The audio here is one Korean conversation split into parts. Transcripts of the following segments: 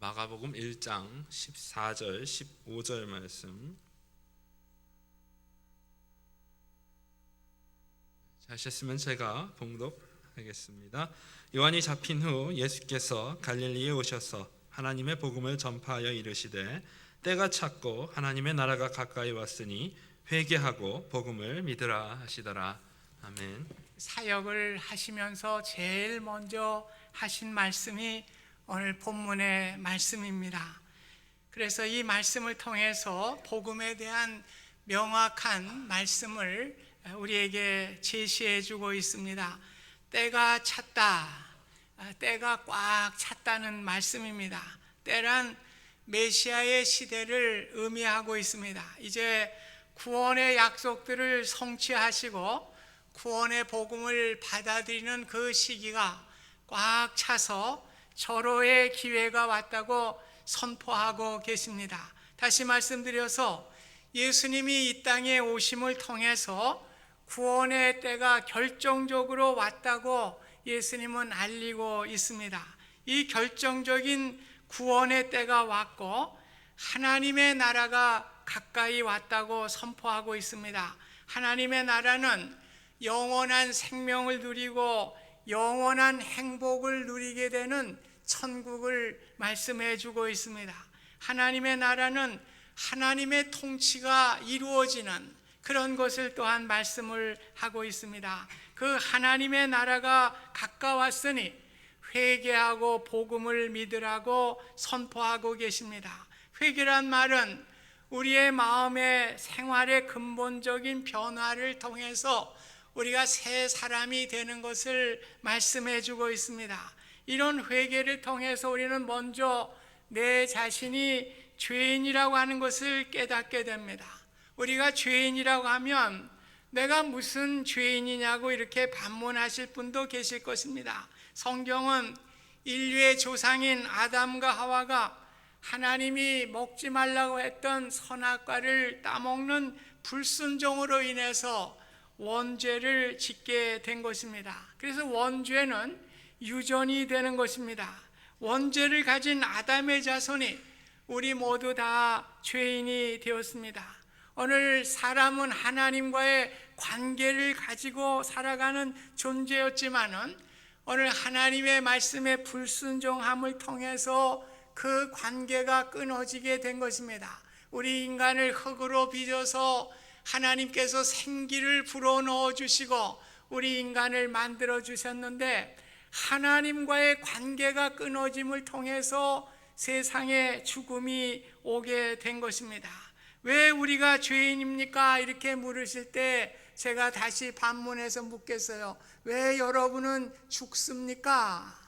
마가복음 1장 14절 15절 말씀 하셨으면 제가 봉독하겠습니다. 요한이 잡힌 후 예수께서 갈릴리에 오셔서 하나님의 복음을 전파하여 이르시되 때가 찼고 하나님의 나라가 가까이 왔으니 회개하고 복음을 믿으라 하시더라. 아멘. 사역을 하시면서 제일 먼저 하신 말씀이 오늘 본문의 말씀입니다. 그래서 이 말씀을 통해서 복음에 대한 명확한 말씀을 우리에게 제시해 주고 있습니다. 때가 찼다, 때가 꽉 찼다는 말씀입니다. 때란 메시아의 시대를 의미하고 있습니다. 이제 구원의 약속들을 성취하시고 구원의 복음을 받아들이는 그 시기가 꽉 차서 절호의 기회가 왔다고 선포하고 계십니다. 다시 말씀드려서 예수님이 이 땅에 오심을 통해서 구원의 때가 결정적으로 왔다고 예수님은 알리고 있습니다. 이 결정적인 구원의 때가 왔고 하나님의 나라가 가까이 왔다고 선포하고 있습니다. 하나님의 나라는 영원한 생명을 누리고 영원한 행복을 누리게 되는 천국을 말씀해 주고 있습니다. 하나님의 나라는 하나님의 통치가 이루어지는 그런 것을 또한 말씀을 하고 있습니다. 그 하나님의 나라가 가까웠으니 회개하고 복음을 믿으라고 선포하고 계십니다. 회개란 말은 우리의 마음의 생활의 근본적인 변화를 통해서 우리가 새 사람이 되는 것을 말씀해 주고 있습니다. 이런 회개를 통해서 우리는 먼저 내 자신이 죄인이라고 하는 것을 깨닫게 됩니다. 우리가 죄인이라고 하면 내가 무슨 죄인이냐고 이렇게 반문하실 분도 계실 것입니다. 성경은 인류의 조상인 아담과 하와가 하나님이 먹지 말라고 했던 선악과를 따먹는 불순종으로 인해서 원죄를 짓게 된 것입니다. 그래서 원죄는 유전이 되는 것입니다. 원죄를 가진 아담의 자손이 우리 모두 다 죄인이 되었습니다. 오늘 사람은 하나님과의 관계를 가지고 살아가는 존재였지만은 오늘 하나님의 말씀에 불순종함을 통해서 그 관계가 끊어지게 된 것입니다. 우리 인간을 흙으로 빚어서 하나님께서 생기를 불어넣어 주시고 우리 인간을 만들어 주셨는데 하나님과의 관계가 끊어짐을 통해서 세상에 죽음이 오게 된 것입니다. 왜 우리가 죄인입니까? 이렇게 물으실 때 제가 다시 반문해서 묻겠어요. 왜 여러분은 죽습니까?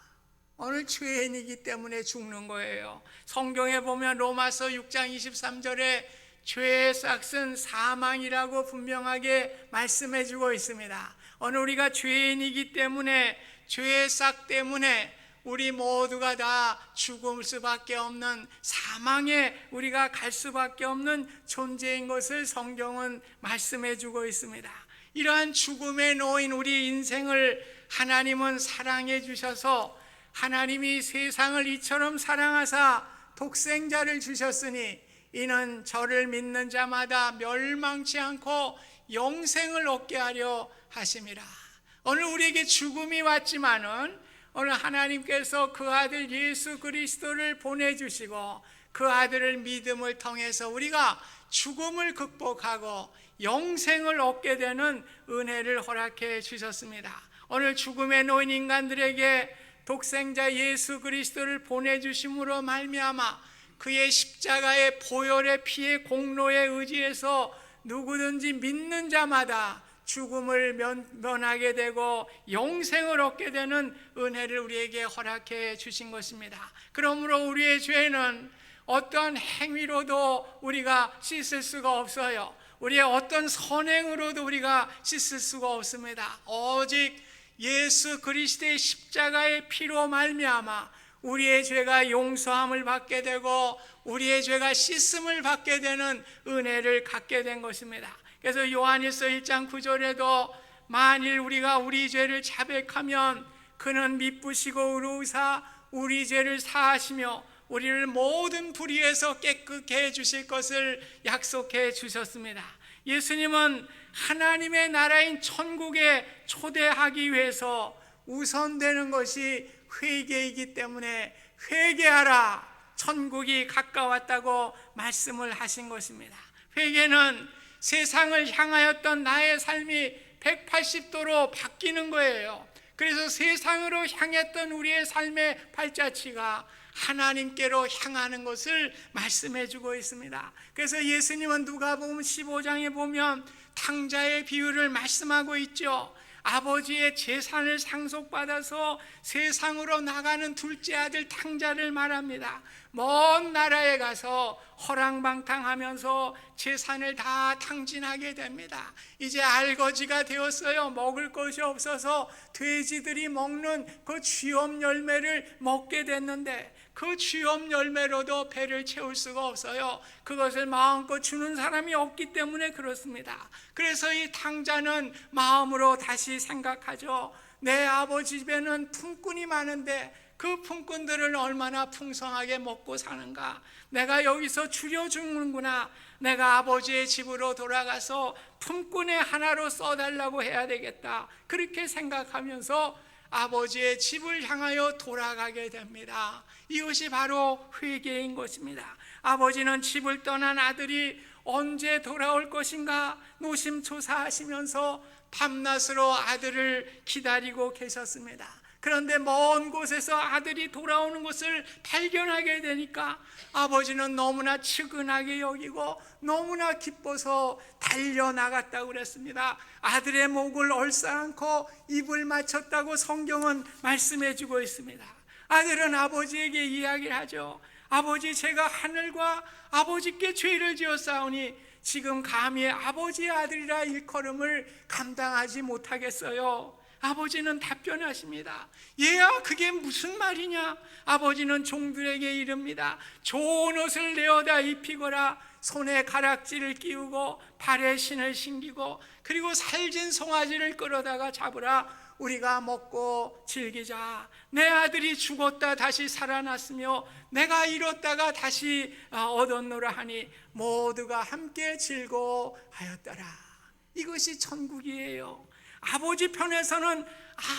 오늘 죄인이기 때문에 죽는 거예요. 성경에 보면 로마서 6장 23절에 죄의 싹은 사망이라고 분명하게 말씀해 주고 있습니다. 오늘 우리가 죄인이기 때문에 죄의 싹 때문에 우리 모두가 다 죽을 수밖에 없는 사망에 우리가 갈 수밖에 없는 존재인 것을 성경은 말씀해 주고 있습니다. 이러한 죽음에 놓인 우리 인생을 하나님은 사랑해 주셔서 하나님이 세상을 이처럼 사랑하사 독생자를 주셨으니 이는 저를 믿는 자마다 멸망치 않고 영생을 얻게 하려 하심이라. 오늘 우리에게 죽음이 왔지만은 오늘 하나님께서 그 아들 예수 그리스도를 보내주시고 그 아들을 믿음을 통해서 우리가 죽음을 극복하고 영생을 얻게 되는 은혜를 허락해 주셨습니다. 오늘 죽음에 놓인 인간들에게 독생자 예수 그리스도를 보내주심으로 말미암아 그의 십자가의 보혈의 피의 공로에 의지해서 누구든지 믿는 자마다 죽음을 면하게 되고 영생을 얻게 되는 은혜를 우리에게 허락해 주신 것입니다. 그러므로 우리의 죄는 어떤 행위로도 우리가 씻을 수가 없어요. 우리의 어떤 선행으로도 우리가 씻을 수가 없습니다. 오직 예수 그리스도의 십자가의 피로 말미암아 우리의 죄가 용서함을 받게 되고 우리의 죄가 씻음을 받게 되는 은혜를 갖게 된 것입니다. 그래서 요한일서 1장 9절에도 만일 우리가 우리 죄를 자백하면 그는 미쁘시고 의로우사 우리 죄를 사하시며 우리를 모든 불의에서 깨끗게 해주실 것을 약속해 주셨습니다. 예수님은 하나님의 나라인 천국에 초대하기 위해서 우선되는 것이 회개이기 때문에 회개하라, 천국이 가까웠다고 말씀을 하신 것입니다. 회개는 세상을 향하였던 나의 삶이 180도로 바뀌는 거예요. 그래서 세상으로 향했던 우리의 삶의 발자취가 하나님께로 향하는 것을 말씀해 주고 있습니다. 그래서 예수님은 누가복음 15장에 보면 탕자의 비유를 말씀하고 있죠. 아버지의 재산을 상속받아서 세상으로 나가는 둘째 아들 탕자를 말합니다. 먼 나라에 가서 허랑방탕하면서 재산을 다 탕진하게 됩니다. 이제 알거지가 되었어요. 먹을 것이 없어서 돼지들이 먹는 그 쥐엄 열매를 먹게 됐는데 그 쥐엄 열매로도 배를 채울 수가 없어요. 그것을 마음껏 주는 사람이 없기 때문에 그렇습니다. 그래서 이 탕자는 마음으로 다시 생각하죠. 내 아버지 집에는 품꾼이 많은데 그 품꾼들은 얼마나 풍성하게 먹고 사는가. 내가 여기서 줄여 죽는구나. 내가 아버지의 집으로 돌아가서 품꾼의 하나로 써달라고 해야 되겠다. 그렇게 생각하면서 아버지의 집을 향하여 돌아가게 됩니다. 이것이 바로 회개인 것입니다. 아버지는 집을 떠난 아들이 언제 돌아올 것인가 노심초사하시면서 밤낮으로 아들을 기다리고 계셨습니다. 그런데 먼 곳에서 아들이 돌아오는 것을 발견하게 되니까 아버지는 너무나 측은하게 여기고 너무나 기뻐서 달려나갔다고 그랬습니다. 아들의 목을 얼싸안고 입을 맞췄다고 성경은 말씀해 주고 있습니다. 아들은 아버지에게 이야기를 하죠. 아버지, 제가 하늘과 아버지께 죄를 지었사오니 지금 감히 아버지의 아들이라 일컬음을 감당하지 못하겠어요. 아버지는 답변하십니다. 얘야, 그게 무슨 말이냐? 아버지는 종들에게 이릅니다. 좋은 옷을 내어다 입히거라. 손에 가락지를 끼우고 발에 신을 신기고 그리고 살진 송아지를 끌어다가 잡으라. 우리가 먹고 즐기자. 내 아들이 죽었다 다시 살아났으며 내가 잃었다가 다시 얻었노라 하니 모두가 함께 즐거워하였더라. 이것이 천국이에요. 아버지 편에서는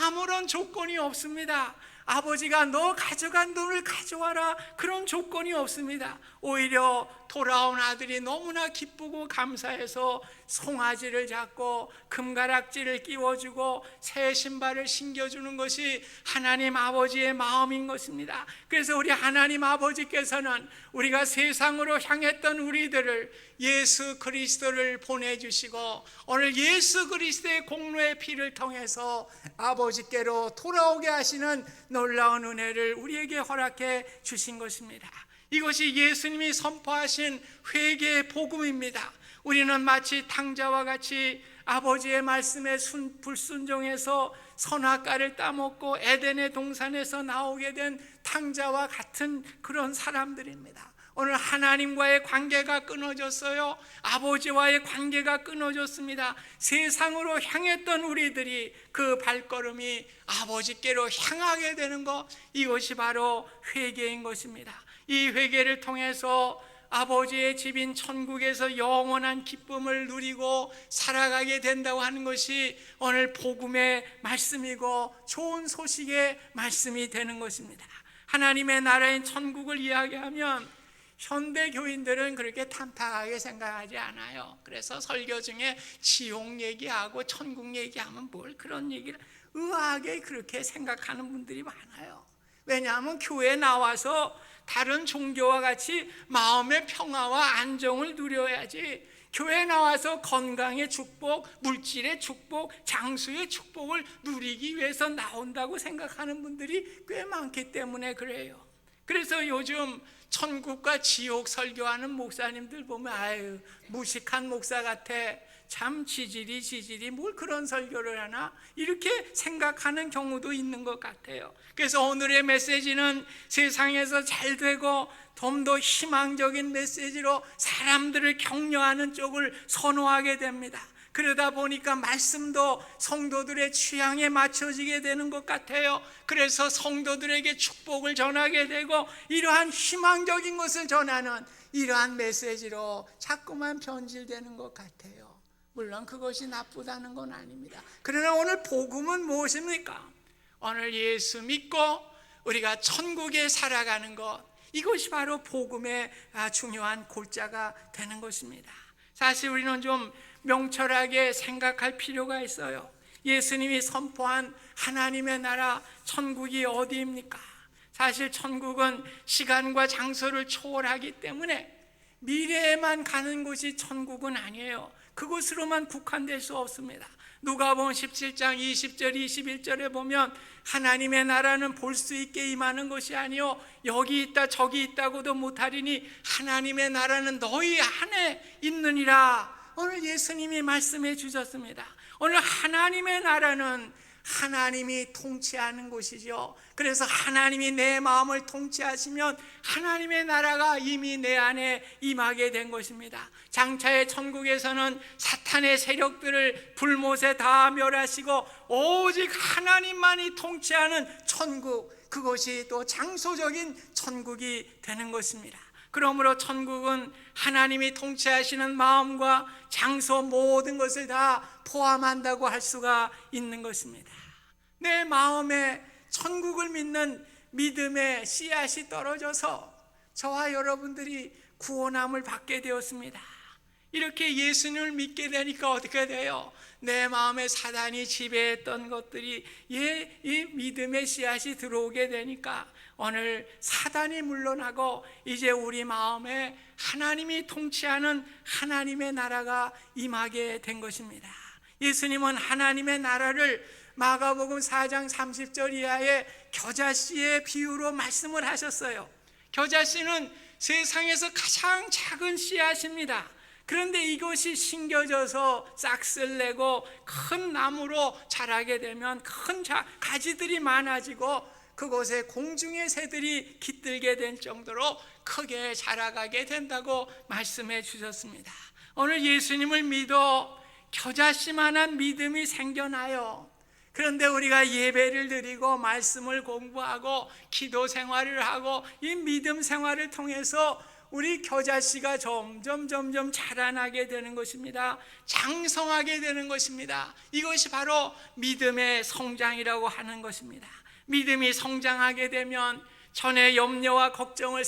아무런 조건이 없습니다. 아버지가 너 가져간 돈을 가져와라, 그런 조건이 없습니다. 오히려 돌아온 아들이 너무나 기쁘고 감사해서 송아지를 잡고 금가락지를 끼워주고 새 신발을 신겨주는 것이 하나님 아버지의 마음인 것입니다. 그래서 우리 하나님 아버지께서는 우리가 세상으로 향했던 우리들을 예수 그리스도를 보내주시고 오늘 예수 그리스도의 공로의 피를 통해서 아버지께로 돌아오게 하시는 놀라운 은혜를 우리에게 허락해 주신 것입니다. 이것이 예수님이 선포하신 회개의 복음입니다. 우리는 마치 탕자와 같이 아버지의 말씀에 불순종해서 선악과를 따먹고 에덴의 동산에서 나오게 된 탕자와 같은 그런 사람들입니다. 오늘 하나님과의 관계가 끊어졌어요. 아버지와의 관계가 끊어졌습니다. 세상으로 향했던 우리들이 그 발걸음이 아버지께로 향하게 되는 것, 이것이 바로 회개인 것입니다. 이 회개를 통해서 아버지의 집인 천국에서 영원한 기쁨을 누리고 살아가게 된다고 하는 것이 오늘 복음의 말씀이고 좋은 소식의 말씀이 되는 것입니다. 하나님의 나라인 천국을 이야기하면 현대 교인들은 그렇게 탐탁하게 생각하지 않아요. 그래서 설교 중에 지옥 얘기하고 천국 얘기하면 뭘 그런 얘기를 의아하게 그렇게 생각하는 분들이 많아요. 왜냐하면 교회에 나와서 다른 종교와 같이 마음의 평화와 안정을 누려야지, 교회에 나와서 건강의 축복, 물질의 축복, 장수의 축복을 누리기 위해서 나온다고 생각하는 분들이 꽤 많기 때문에 그래요. 그래서 요즘 천국과 지옥 설교하는 목사님들 보면 아유, 무식한 목사 같아, 참 지질이 뭘 그런 설교를 하나, 이렇게 생각하는 경우도 있는 것 같아요. 그래서 오늘의 메시지는 세상에서 잘 되고 좀 더 희망적인 메시지로 사람들을 격려하는 쪽을 선호하게 됩니다. 그러다 보니까 말씀도 성도들의 취향에 맞춰지게 되는 것 같아요. 그래서 성도들에게 축복을 전하게 되고 이러한 희망적인 것을 전하는 이러한 메시지로 자꾸만 변질되는 것 같아요. 물론 그것이 나쁘다는 건 아닙니다. 그러나 오늘 복음은 무엇입니까? 오늘 예수 믿고 우리가 천국에 살아가는 것, 이것이 바로 복음의 중요한 골자가 되는 것입니다. 사실 우리는 좀 명철하게 생각할 필요가 있어요. 예수님이 선포한 하나님의 나라 천국이 어디입니까? 사실 천국은 시간과 장소를 초월하기 때문에 미래에만 가는 곳이 천국은 아니에요. 그곳으로만 국한될 수 없습니다. 누가복음 17장 20절 21절에 보면 하나님의 나라는 볼 수 있게 임하는 것이 아니요 여기 있다 저기 있다고도 못하리니 하나님의 나라는 너희 안에 있느니라. 오늘 예수님이 말씀해 주셨습니다. 오늘 하나님의 나라는 하나님이 통치하는 곳이죠. 그래서 하나님이 내 마음을 통치하시면 하나님의 나라가 이미 내 안에 임하게 된 것입니다. 장차의 천국에서는 사탄의 세력들을 불못에 다 멸하시고 오직 하나님만이 통치하는 천국, 그것이 또 장소적인 천국이 되는 것입니다. 그러므로 천국은 하나님이 통치하시는 마음과 장소 모든 것을 다 포함한다고 할 수가 있는 것입니다. 내 마음에 천국을 믿는 믿음의 씨앗이 떨어져서 저와 여러분들이 구원함을 받게 되었습니다. 이렇게 예수님을 믿게 되니까 어떻게 돼요? 내 마음에 사단이 지배했던 것들이 이 믿음의 씨앗이 들어오게 되니까 오늘 사단이 물러나고 이제 우리 마음에 하나님이 통치하는 하나님의 나라가 임하게 된 것입니다. 예수님은 하나님의 나라를 마가복음 4장 30절 이하의 겨자씨의 비유로 말씀을 하셨어요. 겨자씨는 세상에서 가장 작은 씨앗입니다. 그런데 이것이 심겨져서 싹을 내고 큰 나무로 자라게 되면 큰 가지들이 많아지고 그곳에 공중의 새들이 깃들게 될 정도로 크게 자라가게 된다고 말씀해 주셨습니다. 오늘 예수님을 믿어 겨자씨만한 믿음이 생겨나요. 그런데 우리가 예배를 드리고 말씀을 공부하고 기도 생활을 하고 이 믿음 생활을 통해서 우리 겨자씨가 점점 자라나게 되는 것입니다. 장성하게 되는 것입니다. 이것이 바로 믿음의 성장이라고 하는 것입니다. 믿음이 성장하게 되면 전에 염려와 걱정을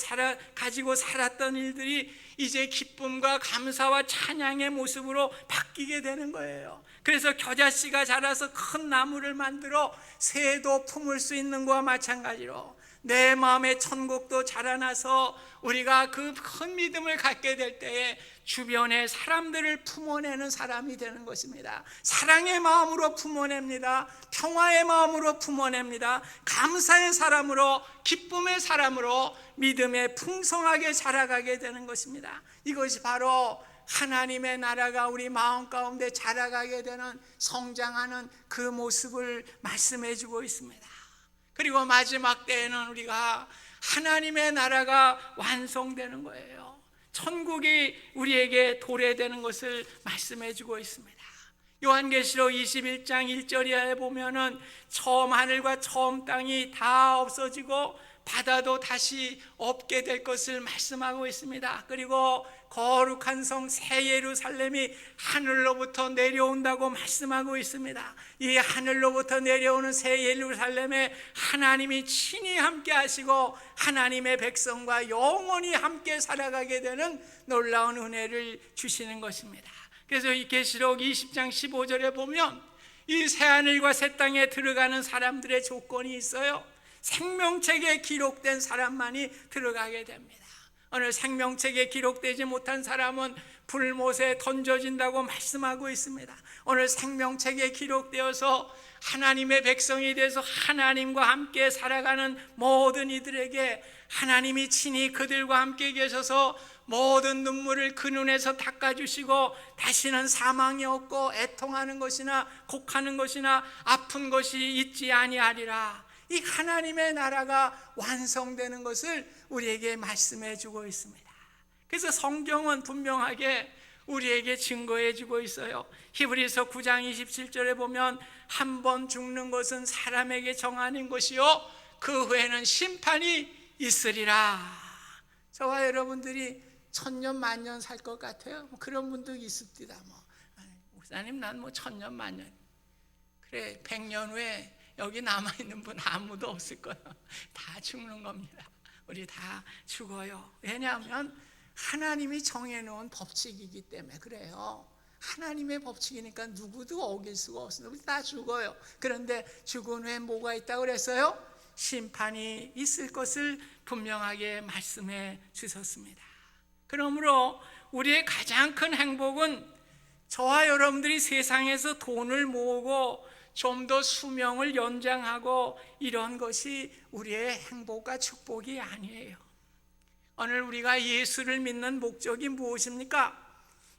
가지고 살았던 일들이 이제 기쁨과 감사와 찬양의 모습으로 바뀌게 되는 거예요. 그래서 겨자씨가 자라서 큰 나무를 만들어 새도 품을 수 있는 것과 마찬가지로 내 마음의 천국도 자라나서 우리가 그 큰 믿음을 갖게 될 때에 주변의 사람들을 품어내는 사람이 되는 것입니다. 사랑의 마음으로 품어냅니다. 평화의 마음으로 품어냅니다. 감사의 사람으로, 기쁨의 사람으로 믿음에 풍성하게 자라가게 되는 것입니다. 이것이 바로 하나님의 나라가 우리 마음 가운데 자라가게 되는 성장하는 그 모습을 말씀해 주고 있습니다. 그리고 마지막 때에는 우리가 하나님의 나라가 완성되는 거예요. 천국이 우리에게 도래되는 것을 말씀해 주고 있습니다. 요한계시록 21장 1절 이하에 보면은 처음 하늘과 처음 땅이 다 없어지고 바다도 다시 없게 될 것을 말씀하고 있습니다. 그리고 거룩한 성 새 예루살렘이 하늘로부터 내려온다고 말씀하고 있습니다. 이 하늘로부터 내려오는 새 예루살렘에 하나님이 친히 함께 하시고 하나님의 백성과 영원히 함께 살아가게 되는 놀라운 은혜를 주시는 것입니다. 그래서 이 계시록 20장 15절에 보면 이 새 하늘과 새 땅에 들어가는 사람들의 조건이 있어요. 생명책에 기록된 사람만이 들어가게 됩니다. 오늘 생명책에 기록되지 못한 사람은 불못에 던져진다고 말씀하고 있습니다. 오늘 생명책에 기록되어서 하나님의 백성이 돼서 하나님과 함께 살아가는 모든 이들에게 하나님이 친히 그들과 함께 계셔서 모든 눈물을 그 눈에서 닦아주시고 다시는 사망이 없고 애통하는 것이나 곡하는 것이나 아픈 것이 있지 아니하리라. 이 하나님의 나라가 완성되는 것을 우리에게 말씀해 주고 있습니다. 그래서 성경은 분명하게 우리에게 증거해 주고 있어요. 히브리서 9장 27절에 보면 한 번 죽는 것은 사람에게 정하는 것이요 그 후에는 심판이 있으리라. 저와 여러분들이 천년 만년 살 것 같아요? 그런 분도 있습니다. 목사님 난 천년 만년, 그래 100년 후에 여기 남아있는 분 아무도 없을 거예요. 다 죽는 겁니다. 우리 다 죽어요. 왜냐하면 하나님이 정해놓은 법칙이기 때문에 그래요. 하나님의 법칙이니까 누구도 어길 수가 없습니다. 우리 다 죽어요. 그런데 죽은 후에 뭐가 있다고 그랬어요? 심판이 있을 것을 분명하게 말씀해 주셨습니다. 그러므로 우리의 가장 큰 행복은 저와 여러분들이 세상에서 돈을 모으고 좀 더 수명을 연장하고 이런 것이 우리의 행복과 축복이 아니에요. 오늘 우리가 예수를 믿는 목적이 무엇입니까?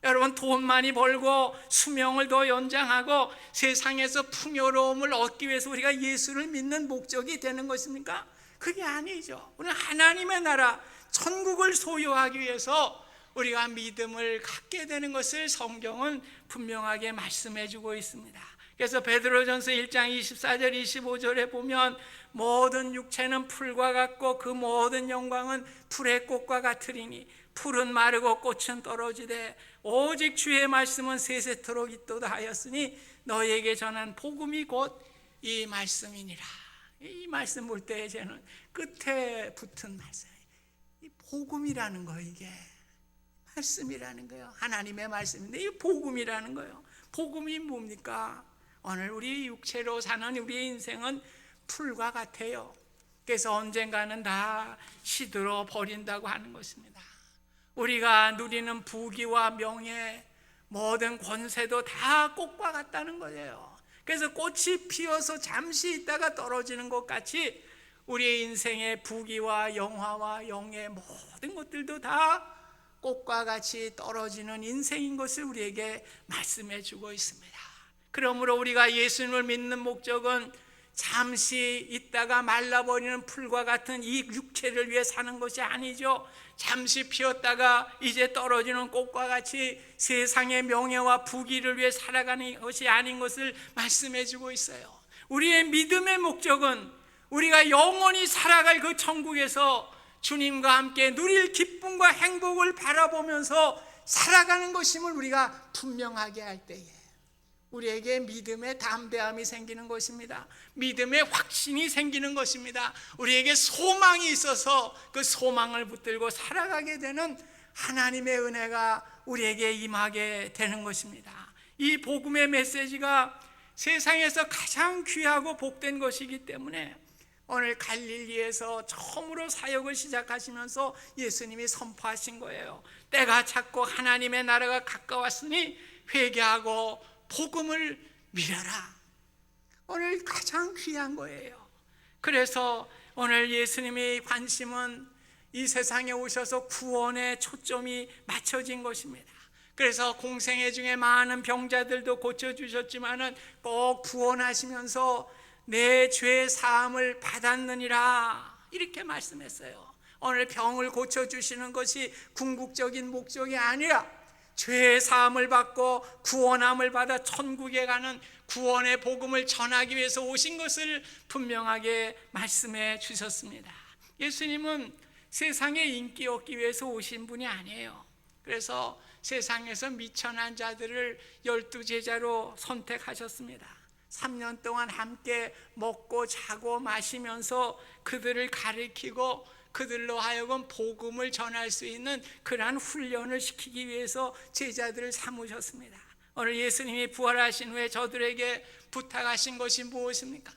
여러분, 돈 많이 벌고 수명을 더 연장하고 세상에서 풍요로움을 얻기 위해서 우리가 예수를 믿는 목적이 되는 것입니까? 그게 아니죠. 우리는 하나님의 나라 천국을 소유하기 위해서 우리가 믿음을 갖게 되는 것을 성경은 분명하게 말씀해 주고 있습니다. 그래서 베드로전서 1장 24절 25절에 보면 모든 육체는 풀과 같고 그 모든 영광은 풀의 꽃과 같으리니 풀은 마르고 꽃은 떨어지되 오직 주의 말씀은 세세토록 있도다 하였으니 너희에게 전한 복음이 곧 이 말씀이니라. 이 말씀 볼 때 저는 끝에 붙은 말씀, 이 복음이라는 거, 이게 말씀이라는 거예요. 하나님의 말씀인데 이 복음이라는 거예요. 복음이 뭡니까? 오늘 우리 육체로 사는 우리의 인생은 풀과 같아요. 그래서 언젠가는 다 시들어 버린다고 하는 것입니다. 우리가 누리는 부귀와 명예, 모든 권세도 다 꽃과 같다는 거예요. 그래서 꽃이 피어서 잠시 있다가 떨어지는 것 같이 우리의 인생의 부귀와 영화와 영예 모든 것들도 다 꽃과 같이 떨어지는 인생인 것을 우리에게 말씀해 주고 있습니다. 그러므로 우리가 예수님을 믿는 목적은 잠시 있다가 말라버리는 풀과 같은 이 육체를 위해 사는 것이 아니죠. 잠시 피었다가 이제 떨어지는 꽃과 같이 세상의 명예와 부귀를 위해 살아가는 것이 아닌 것을 말씀해 주고 있어요. 우리의 믿음의 목적은 우리가 영원히 살아갈 그 천국에서 주님과 함께 누릴 기쁨과 행복을 바라보면서 살아가는 것임을 우리가 분명하게 할 때에 우리에게 믿음의 담대함이 생기는 것입니다. 믿음의 확신이 생기는 것입니다. 우리에게 소망이 있어서 그 소망을 붙들고 살아가게 되는 하나님의 은혜가 우리에게 임하게 되는 것입니다. 이 복음의 메시지가 세상에서 가장 귀하고 복된 것이기 때문에 오늘 갈릴리에서 처음으로 사역을 시작하시면서 예수님이 선포하신 거예요. 때가 찼고 하나님의 나라가 가까웠으니 회개하고 복음을 믿어라. 오늘 가장 귀한 거예요. 그래서 오늘 예수님의 관심은 이 세상에 오셔서 구원에 초점이 맞춰진 것입니다. 그래서 공생애 중에 많은 병자들도 고쳐주셨지만은 꼭 구원하시면서 내 죄 사함을 받았느니라 이렇게 말씀했어요. 오늘 병을 고쳐주시는 것이 궁극적인 목적이 아니라 죄 사함을 받고 구원함을 받아 천국에 가는 구원의 복음을 전하기 위해서 오신 것을 분명하게 말씀해 주셨습니다. 예수님은 세상에 인기 얻기 위해서 오신 분이 아니에요. 그래서 세상에서 미천한 자들을 12제자로 선택하셨습니다. 3년 동안 함께 먹고 자고 마시면서 그들을 가르치고 그들로 하여금 복음을 전할 수 있는 그러한 훈련을 시키기 위해서 제자들을 삼으셨습니다. 오늘 예수님이 부활하신 후에 저들에게 부탁하신 것이 무엇입니까?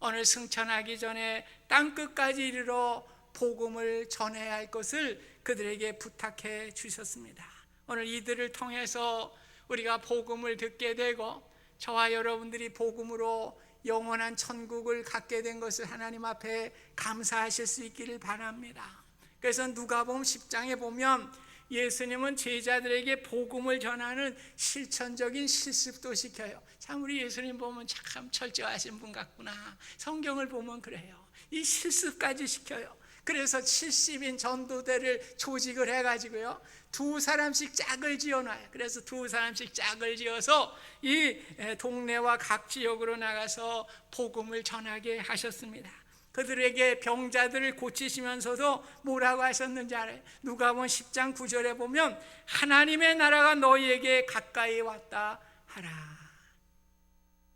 오늘 승천하기 전에 땅끝까지 이르러 복음을 전해야 할 것을 그들에게 부탁해 주셨습니다. 오늘 이들을 통해서 우리가 복음을 듣게 되고 저와 여러분들이 복음으로 영원한 천국을 갖게 된 것을 하나님 앞에 감사하실 수 있기를 바랍니다. 그래서 누가복음 10장에 보면 예수님은 제자들에게 복음을 전하는 실천적인 실습도 시켜요. 참 우리 예수님 보면 참 철저하신 분 같구나. 성경을 보면 그래요. 이 실습까지 시켜요. 그래서 70인 전도대를 조직을 해가지고요, 2사람씩 짝을 지어놔요. 그래서 2사람씩 짝을 지어서 이 동네와 각 지역으로 나가서 복음을 전하게 하셨습니다. 그들에게 병자들을 고치시면서도 뭐라고 하셨는지 알아요? 누가복음 10장 9절에 보면 하나님의 나라가 너희에게 가까이 왔다 하라.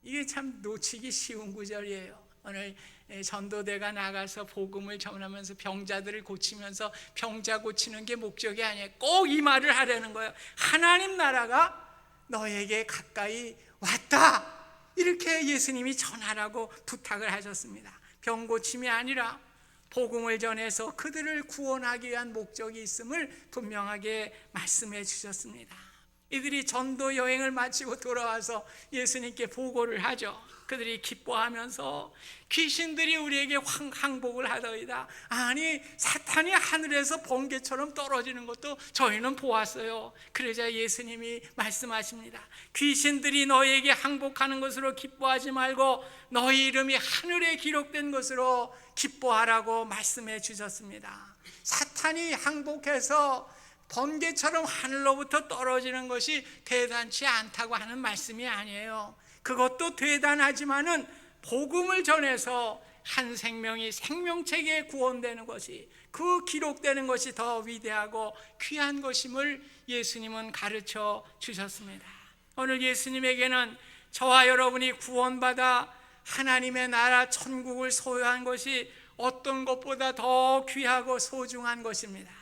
이게 참 놓치기 쉬운 구절이에요. 오늘 전도대가 나가서 복음을 전하면서 병자들을 고치면서 병자 고치는 게 목적이 아니에요. 꼭 이 말을 하려는 거예요. 하나님 나라가 너에게 가까이 왔다. 이렇게 예수님이 전하라고 부탁을 하셨습니다. 병 고침이 아니라 복음을 전해서 그들을 구원하기 위한 목적이 있음을 분명하게 말씀해 주셨습니다. 이들이 전도 여행을 마치고 돌아와서 예수님께 보고를 하죠. 그들이 기뻐하면서 귀신들이 우리에게 항복을 하더이다. 아니, 사탄이 하늘에서 번개처럼 떨어지는 것도 저희는 보았어요. 그러자 예수님이 말씀하십니다. 귀신들이 너희에게 항복하는 것으로 기뻐하지 말고 너희 이름이 하늘에 기록된 것으로 기뻐하라고 말씀해 주셨습니다. 사탄이 항복해서 번개처럼 하늘로부터 떨어지는 것이 대단치 않다고 하는 말씀이 아니에요. 그것도 대단하지만은 복음을 전해서 한 생명이 생명체계에 구원되는 것이, 그 기록되는 것이 더 위대하고 귀한 것임을 예수님은 가르쳐 주셨습니다. 오늘 예수님에게는 저와 여러분이 구원받아 하나님의 나라 천국을 소유한 것이 어떤 것보다 더 귀하고 소중한 것입니다.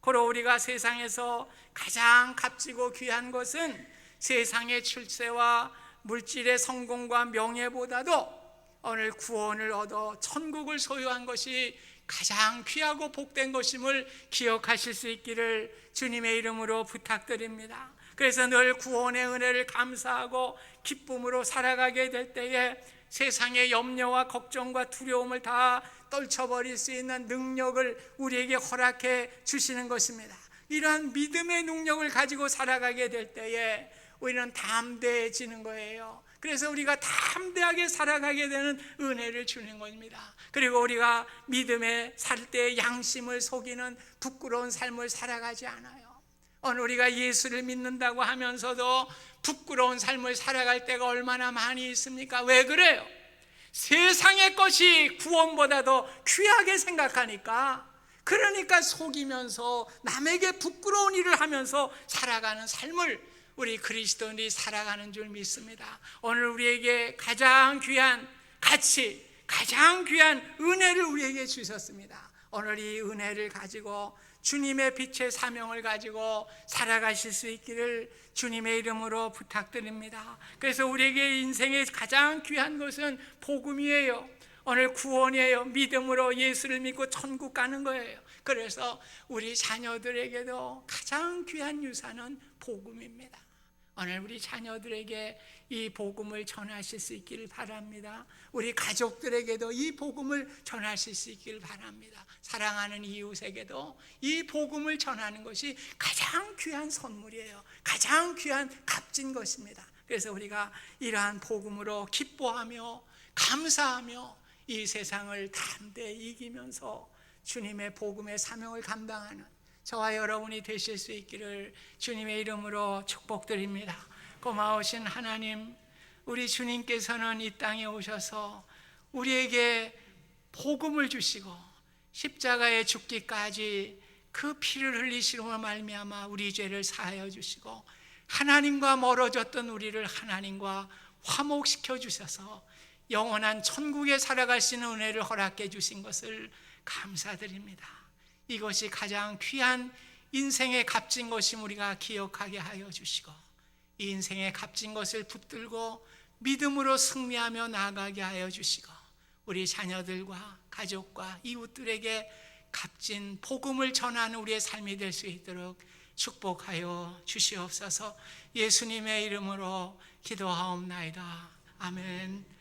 그리고 우리가 세상에서 가장 값지고 귀한 것은 세상의 출세와 물질의 성공과 명예보다도 오늘 구원을 얻어 천국을 소유한 것이 가장 귀하고 복된 것임을 기억하실 수 있기를 주님의 이름으로 부탁드립니다. 그래서 늘 구원의 은혜를 감사하고 기쁨으로 살아가게 될 때에 세상의 염려와 걱정과 두려움을 다 떨쳐버릴 수 있는 능력을 우리에게 허락해 주시는 것입니다. 이러한 믿음의 능력을 가지고 살아가게 될 때에 우리는 담대해지는 거예요. 그래서 우리가 담대하게 살아가게 되는 은혜를 주는 겁니다. 그리고 우리가 믿음에 살 때 양심을 속이는 부끄러운 삶을 살아가지 않아요. 오늘 우리가 예수를 믿는다고 하면서도 부끄러운 삶을 살아갈 때가 얼마나 많이 있습니까? 왜 그래요? 세상의 것이 구원보다도 귀하게 생각하니까, 그러니까 속이면서 남에게 부끄러운 일을 하면서 살아가는 삶을 우리 그리스도인이 살아가는 줄 믿습니다. 오늘 우리에게 가장 귀한 가치, 가장 귀한 은혜를 우리에게 주셨습니다. 오늘 이 은혜를 가지고 주님의 빛의 사명을 가지고 살아가실 수 있기를 주님의 이름으로 부탁드립니다. 그래서 우리에게 인생의 가장 귀한 것은 복음이에요. 오늘 구원이에요. 믿음으로 예수를 믿고 천국 가는 거예요. 그래서 우리 자녀들에게도 가장 귀한 유산은 복음입니다. 오늘 우리 자녀들에게 이 복음을 전하실 수 있기를 바랍니다. 우리 가족들에게도 이 복음을 전하실 수 있기를 바랍니다. 사랑하는 이웃에게도 이 복음을 전하는 것이 가장 귀한 선물이에요. 가장 귀한 값진 것입니다. 그래서 우리가 이러한 복음으로 기뻐하며 감사하며 이 세상을 담대히 이기면서 주님의 복음의 사명을 감당하는 저와 여러분이 되실 수 있기를 주님의 이름으로 축복드립니다. 고마우신 하나님, 우리 주님께서는 이 땅에 오셔서 우리에게 복음을 주시고 십자가에 죽기까지 그 피를 흘리시므로 말미암아 우리 죄를 사하여 주시고 하나님과 멀어졌던 우리를 하나님과 화목시켜 주셔서 영원한 천국에 살아갈 수 있는 은혜를 허락해 주신 것을 감사드립니다. 이것이 가장 귀한 인생의 값진 것임 우리가 기억하게 하여 주시고 이 인생의 값진 것을 붙들고 믿음으로 승리하며 나아가게 하여 주시고 우리 자녀들과 가족과 이웃들에게 값진 복음을 전하는 우리의 삶이 될 수 있도록 축복하여 주시옵소서. 예수님의 이름으로 기도하옵나이다. 아멘.